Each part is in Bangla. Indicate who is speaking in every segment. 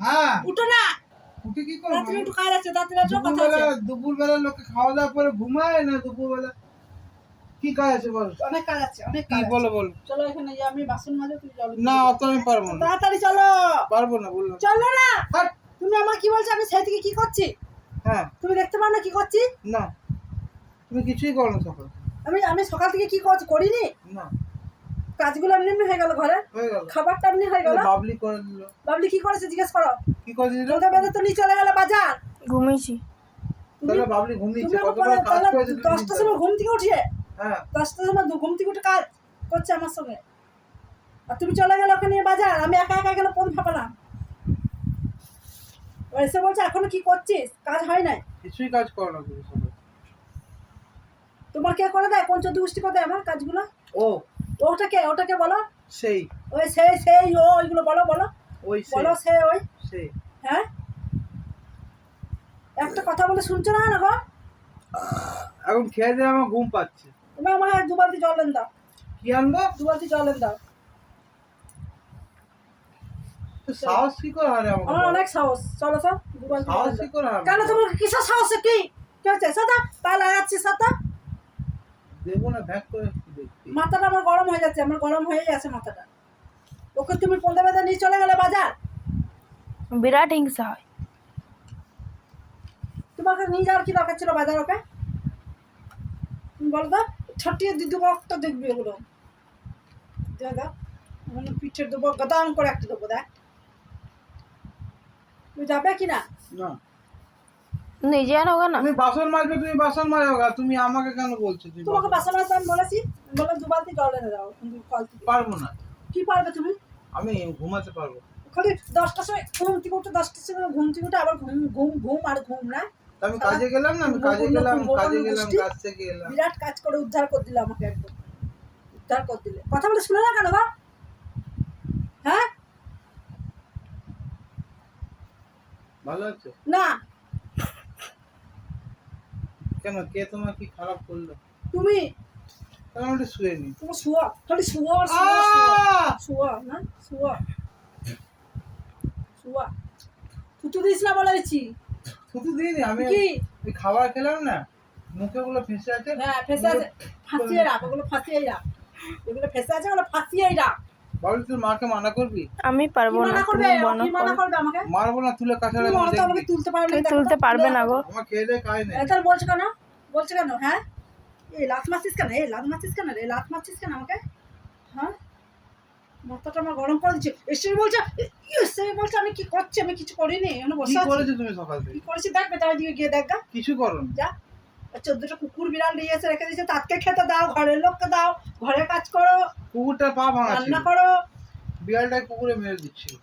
Speaker 1: হ্যাঁ
Speaker 2: উঠো না,
Speaker 1: উঠে কি করবো?
Speaker 2: রাত্রে একটু কাজ আছে, রাত্রে একটু কথা আছে।
Speaker 1: দুপুরবেলা লোকে খাওয়া দাওয়া করে ঘুমায় না, দুপুরবেলা কি কাজ আছে বল?
Speaker 2: অনেক কাজ আছে, অনেক
Speaker 1: কি
Speaker 2: কাজ আছে।
Speaker 1: বলো বলো?
Speaker 2: চলো এখানে যে আমি বাসন মাজো, তুমি জল
Speaker 1: না অত আমি পারবো না,
Speaker 2: তাড়াতাড়ি চলো।
Speaker 1: পারবো না বললাম।
Speaker 2: চলো না,
Speaker 1: হাট।
Speaker 2: তুমি আমার কি বলছো? আমি সেই থেকে কি করছি
Speaker 1: হ্যাঁ
Speaker 2: তুমি দেখতে পাও না কি করছি?
Speaker 1: না তুমি কিছুই করো না সকাল
Speaker 2: আমি সকাল থেকে কি করছি করিনি?
Speaker 1: না,
Speaker 2: কাজগুলো এমনি এমনি হয়ে গেল, ঘরে
Speaker 1: হয়ে গেল।
Speaker 2: খাবারটা এমনি হয়ে গেল।
Speaker 1: বাবলি করে দিল।
Speaker 2: বাবলি কি করেছে জিজ্ঞেস করো।
Speaker 1: কি করে দিল?
Speaker 2: তোদের বেঁধে তো নিয়ে চলে গেল বাজার।
Speaker 3: ঘুমিয়েছি।
Speaker 1: তাহলে বাবলি ঘুমিয়েছে, কত বড়
Speaker 2: তাহলে
Speaker 1: কাজ করেছে তুমি
Speaker 2: 10টার
Speaker 1: চিন্তা
Speaker 2: সময়
Speaker 1: করো।
Speaker 2: ঘুম থেকে উঠিয়ে,
Speaker 1: হ্যাঁ
Speaker 2: 10টার সময় ঘুম থেকে উঠে কাজ করছে আমার সঙ্গে, আর তুমি চলে গেলে ওখানে বাজার। আমি একা একা গেলে কোন ফাঁপালাম। এসে বলছে এখনো কি করছিস, কাজ হয় নাই।
Speaker 1: কিছুই কাজ করো না তুমি সকাল।
Speaker 2: তোমার কে করে দেয়? কোন চোদ্দ গোষ্ঠী করে দেয় আমার কাজগুলো?
Speaker 1: ও
Speaker 2: ওটাকে বলো।
Speaker 1: সেই
Speaker 2: ওই সেই ও ওইগুলো বলো বলো
Speaker 1: ওই
Speaker 2: বলো। সে ওই
Speaker 1: সেই
Speaker 2: হ্যাঁ, একটা কথা বলে শুনছো না না গো?
Speaker 1: এখন খেয়ে দিয়ে আমার ঘুম পাচ্ছে।
Speaker 2: তুমি আমার 2 বালতি জল এনে দাও,
Speaker 1: কি আনবো?
Speaker 2: 2 বালতি জল এনে দাও।
Speaker 1: তো সাহস কি করে হারে আমাকে
Speaker 2: আমার
Speaker 1: বলো?
Speaker 2: অনেক সাহস। চলো তো 2 বালতি জল
Speaker 1: সাহস
Speaker 2: এনে
Speaker 1: কি
Speaker 2: দাও।
Speaker 1: করে হারে?
Speaker 2: কেন তোমার কিসের সাহস? কি হচ্ছে? সাদা পা লাগাচ্ছি সাদা,
Speaker 1: দেবো না ব্যাক করে দেখতে।
Speaker 2: মাথাটা আমার গরম হয়ে যাচ্ছে, আমার গরম হয়েই আছে মাথাটা। ওকে তুমি পন্দে বেঁধে নিয়ে চলে গেলে বাজার।
Speaker 3: বিরাট হিংসা হয়।
Speaker 2: তোমাকে নিয়ে যাওয়ার কি দরকার ছিল বাজার ওকে? তুমি বলো তো, ছটিয়ে দিদি একটা দেখবি ওগুলো দাদা, মানে পিঠে দেবো, গদাম করে একটা দেবো। দেখ তুমি যাবে কি না?
Speaker 1: না
Speaker 3: নিজে আনোগা না।
Speaker 1: তুমি বাসন মাজবে, তুমি বাসন মাজোগা, তুমি আমাকে কেন বলছো? তুমি
Speaker 2: তোমাকে বাসন মাজতে আমি বলেছি, বললাম 2 বালতি জল এনে দাও। তুমি কল থেকে
Speaker 1: পারবো না,
Speaker 2: কি পারবে তুমি?
Speaker 1: আমি ঘুমাতে পারবো।
Speaker 2: খালি 10টার সময় ঘুম থেকে উঠে, 10টার সময় ঘুম থেকে উঠে আবার ঘুম ঘুম ঘুম আর ঘুম না।
Speaker 1: তো আমি কাজে গেলাম না, আমি কাজে গেলাম, কাজ থেকে এলাম।
Speaker 2: বিরাট কাজ করে উদ্ধার করে দিলে আমাকে, একদম উদ্ধার করে দিলে। কথা বলে শুনে না কেন গো? হ্যাঁ
Speaker 1: ভালো আছে
Speaker 2: না,
Speaker 1: কেন? কে তোমার কি খারাপ করলো?
Speaker 2: তুমি
Speaker 1: তাহলে আমি একটু শুয়ে নি।
Speaker 2: তোমার শুয়া, খালি শুয়া আর শুয়া শুয়া না শুয়া শুয়া। থুতু দিস না বলে দিচ্ছি।
Speaker 1: শুধু দিইনি আমি,
Speaker 2: কি?
Speaker 1: ওই খাবার খেলাম না, মুখে গুলো ফেসে আছে।
Speaker 2: হ্যাঁ ফেসে আছে, ফাঁসিয়ে রাখ ওগুলো, ফাঁসিয়েই রাখ। এগুলো ফেসে আছে, ওগুলো ফাঁসিয়েই রাখ।
Speaker 1: বল তুই মাকে মানা করবি?
Speaker 3: আমি
Speaker 2: কি
Speaker 3: পারবো না,
Speaker 2: মানা করবে?
Speaker 3: তুমি মনে
Speaker 2: কি মানা
Speaker 3: করো।
Speaker 2: করবে আমাকে?
Speaker 1: মারবো না, তুলে কাছাড়ে
Speaker 2: তুমি মনে তো আমাকে তুলতে পারবে না।
Speaker 3: তুমি তুলতে পারবে না গো।
Speaker 1: আমার খেয়ে দিয়ে কাজ নেই।
Speaker 2: তাহলে বলছো কেন? বলছো কেন? হ্যাঁ এই লাত মারছিস কেন? এই লাত মারছিস কেন রে? লাত মারছিস কেন আমাকে? হ্যাঁ মাথাটা আমার গরম করে দিচ্ছে। এসে বলছে, এসে বলছে আমি কি করছি? আমি কিছু করিনি, আমি
Speaker 1: কি
Speaker 2: বসে আছি।
Speaker 1: করেছো তুমি সকাল থেকে?
Speaker 2: কি করেছি দেখ, বেটার দিকে গিয়ে দেখ গা।
Speaker 1: কিছু করো না।
Speaker 2: যা, 14টা কুকুর বিড়াল নিয়ে এসে রেখে দিয়েছে, তাকে খেতে দাও, ঘরের লোককে দাও, ঘরে কাজ করো,
Speaker 1: কুকুরটার পা ভাঙা ছিল,
Speaker 2: রান্না করো।
Speaker 1: বিড়ালটাই কুকুরে মেরে দিচ্ছিল।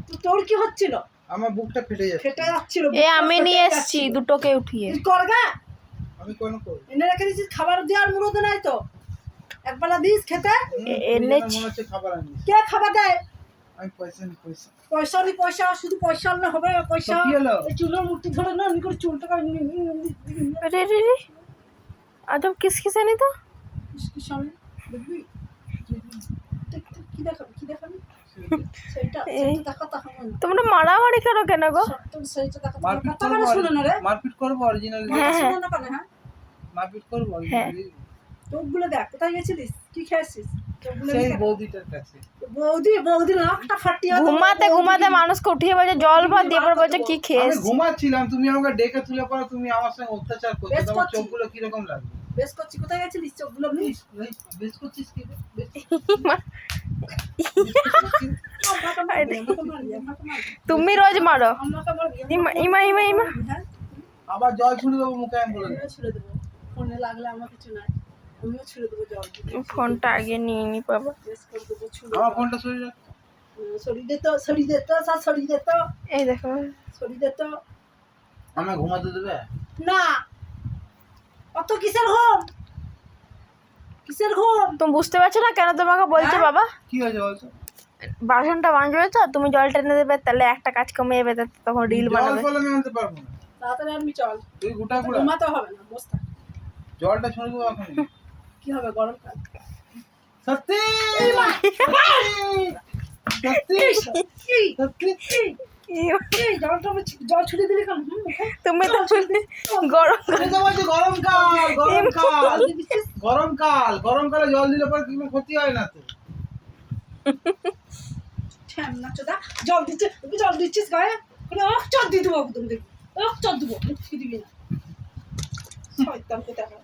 Speaker 2: তো তোর কি হচ্ছিল?
Speaker 1: আমার বুকটা ফেটে যাচ্ছে।
Speaker 2: ফেটে যাচ্ছিল,
Speaker 3: এ আমি নিয়ে এসেছি দুটোকে উঠিয়ে।
Speaker 2: তুই কর গা।
Speaker 1: আমি কেন করবো?
Speaker 2: এনে রেখে দিয়েছিস, খাবার দেওয়ার মুরদ নাই তো, একবেলা দিস খেতে।
Speaker 3: এনেছি।
Speaker 1: মনে হচ্ছে খাবার আনি।
Speaker 2: কে খাবার দেয়?
Speaker 1: আমি পয়সা নি পয়সা।
Speaker 2: পয়সা নি পয়সা, শুধু পয়সা আনলে হবে? পয়সা
Speaker 1: তো কি হলো?
Speaker 2: এই চুলের মুঠি ধরে না নি করে চুলটা
Speaker 3: अरे रे रे আদম কিস কিসে নি তো
Speaker 2: কি সামনে দেখবি? কি দেখাবি? কি দেখাবি? সেইটা দেখা তাহলে
Speaker 3: তোমরা মারামারি করো কেন গো?
Speaker 2: সেইটা দেখা
Speaker 1: মারপিট
Speaker 2: কথা মানে
Speaker 1: করবো,
Speaker 2: শুনে না রে।
Speaker 1: মারপিট করবো অরিজিনালি।
Speaker 3: হ্যাঁ, হ্যাঁ।
Speaker 2: শুনে না কেন? হ্যাঁ
Speaker 1: মারপিট করবো অরিজিনালি।
Speaker 2: চোখগুলো দেখ, কোথায় গেছিলিস? কি খেয়েছিস? চোখগুলো
Speaker 1: সেই
Speaker 2: দেখ।
Speaker 1: বৌদিটার কাছে।
Speaker 2: বৌদি নাকটা ফাটিয়ে
Speaker 3: ঘুমাতে ঘুমাতে মানুষকে উঠিয়ে বলছে জল ভাত দিয়ে পর বলছে কি
Speaker 1: আমি
Speaker 3: খেয়েছিস।
Speaker 1: ঘুমাচ্ছিলাম, তুমি আমাকে ডেকে তুলে পরে তুমি আমার সঙ্গে অত্যাচার করছো।
Speaker 2: বেশ
Speaker 1: তোমার
Speaker 2: করছি।
Speaker 1: চোখগুলো কিরকম লাগবে?
Speaker 2: বেশ করছি, কোথায় গেছিলিস? চোখগুলো
Speaker 1: বেশ বেশ করছিস কি রে? বেশ
Speaker 2: আমাকে মারবি, আমাকে মারবি, আমাকে মারবি।
Speaker 3: তুমি রোজ মারো।
Speaker 2: আমাকে মারবি,
Speaker 3: ইমা ইমা ইমা ইমা
Speaker 2: হ্যাঁ
Speaker 1: আবার জল ছুড়ে দেবো মুখে, আমি বলে দেবো।
Speaker 2: আমিও ছুড়ে দেবো। ফোনে লাগলে আমার কিছু নাই, আমিও ছুড়ে দেবো জল।
Speaker 3: ফোনটা আগে নিয়ে নি বাবা।
Speaker 2: বেশ করে দেবো, ছুড়ে
Speaker 1: আমার
Speaker 2: দেবো।
Speaker 1: ফোনটা সরিয়ে রাখ।
Speaker 2: সরিয়ে দিত, সরিয়ে দিত, সব সরিয়ে দিত,
Speaker 3: এই দেখো
Speaker 2: সরিয়ে দিত।
Speaker 1: আমায় ঘুমাতে দেবে?
Speaker 2: না, অত কিসের ঘুম? কিসের ঘুম?
Speaker 3: তুমি বুঝতে পারছো না কেন তোমাকে বলছে
Speaker 2: হ্যাঁ?
Speaker 3: বাবা?
Speaker 1: কি হয়েছে বলছো?
Speaker 3: বাসনটা মাজবে তো, তুমি জল টেনে দেবে, তাহলে একটা কাজ কমে যাবে, তখন রিল
Speaker 1: জল
Speaker 3: বানাবে।
Speaker 1: ফলে আমি আনতে পারবো না।
Speaker 2: তাড়াতাড়ি আনবি চল,
Speaker 1: তুই গোটা গুড়া
Speaker 2: ঘুমাতে হবে না, বস থাক।
Speaker 1: জলটা ছুঁড়ে দেবো এখন।
Speaker 2: কি হবে গরমকাল?
Speaker 1: সত্যি সত্যি
Speaker 2: এই,
Speaker 1: সত্যি
Speaker 2: এই, এই, জল ছুটে দিলি কেন মুখে?
Speaker 3: তুমি তো বললে গরম
Speaker 1: আমি তো বলছি গরমকাল গরমকাল গরমকাল গরমকালে জল দিলে পরে কোনো ক্ষতি হয় না তো।
Speaker 2: ঠ্যাংনা চোদা, জল দিচ্ছিস গায়ে, চর দিয়ে দেবো একদম, দেখবি চর দেবো, মুখ দিবি না, শয়তান কোথাকার।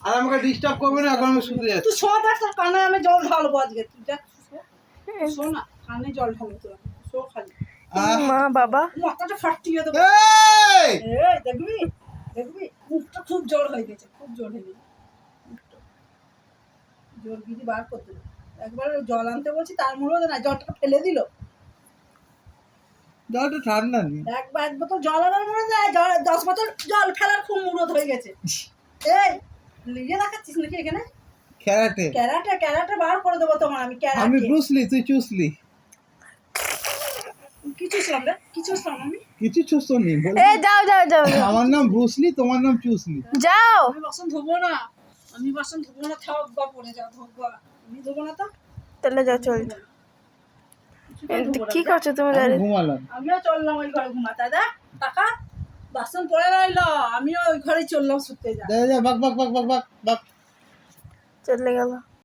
Speaker 1: আর আমাকে ডিস্টার্ব করবে না, এখন আমি শুতে যাচ্ছি।
Speaker 2: তুই শো দেখ, তোর কানে আমি জল ঢালবো আজকে, তুই দেখ, শো না, কানে জল ঢালবো তোর, শো খালি
Speaker 3: মা বাবা
Speaker 2: মাথাটা ফাটিয়ে দেবো।
Speaker 1: এই!
Speaker 2: এই দেখবি দেখবি, মুখটা খুব জোর হয়ে গেছে, খুব জোর হয়ে গেছে মুখটা। জোর গিরি বার করতে হবে। একবার জল আনতে বলছি, তার মনে না, জলটা ফেলে দিল।
Speaker 1: জলটা ঠান্ডা নেই।
Speaker 2: এক বোতল জল আনার মনে যায়, 10 বোতল জল ফেলার খুব মুরত হয়ে গেছে। এই লিয়ে রাখাচ্ছিস নাকি এখানে?
Speaker 1: ক্যারাটে
Speaker 2: ক্যারাটে বার করে দেবো তোমার আমি,
Speaker 1: আমি
Speaker 2: ক্যারাটে।
Speaker 1: ব্রুসলি, তুই চুসলি।
Speaker 2: কি চুষলাম রে, কি চুষলাম আমি?
Speaker 1: কিছু চুষতো নি বল।
Speaker 3: এ যাও যাও যাও যাও।
Speaker 1: আমার নাম ব্রুসলি, তোমার নাম চুসলি।
Speaker 3: যাও
Speaker 2: আমি বাসন ধোবো না, আমি বাসন ধোবো না, থাকবা পড়ে যাও, ধোবো আমি ধোবো না তো।
Speaker 3: তাহলে যাও চল। কি করছো তুমি
Speaker 1: আমি
Speaker 3: দাঁড়িয়ে?
Speaker 1: ঘুমালাম।
Speaker 2: আমিও চললাম ওই ঘরে ঘুমাতে, দাদা টাকা বাসন পড়ে রইলো, আমিও ওই ঘরে চললাম শুতে। যা
Speaker 1: যা যা বাক বাক বাক বাক বাক বাক।
Speaker 3: চলে গেল।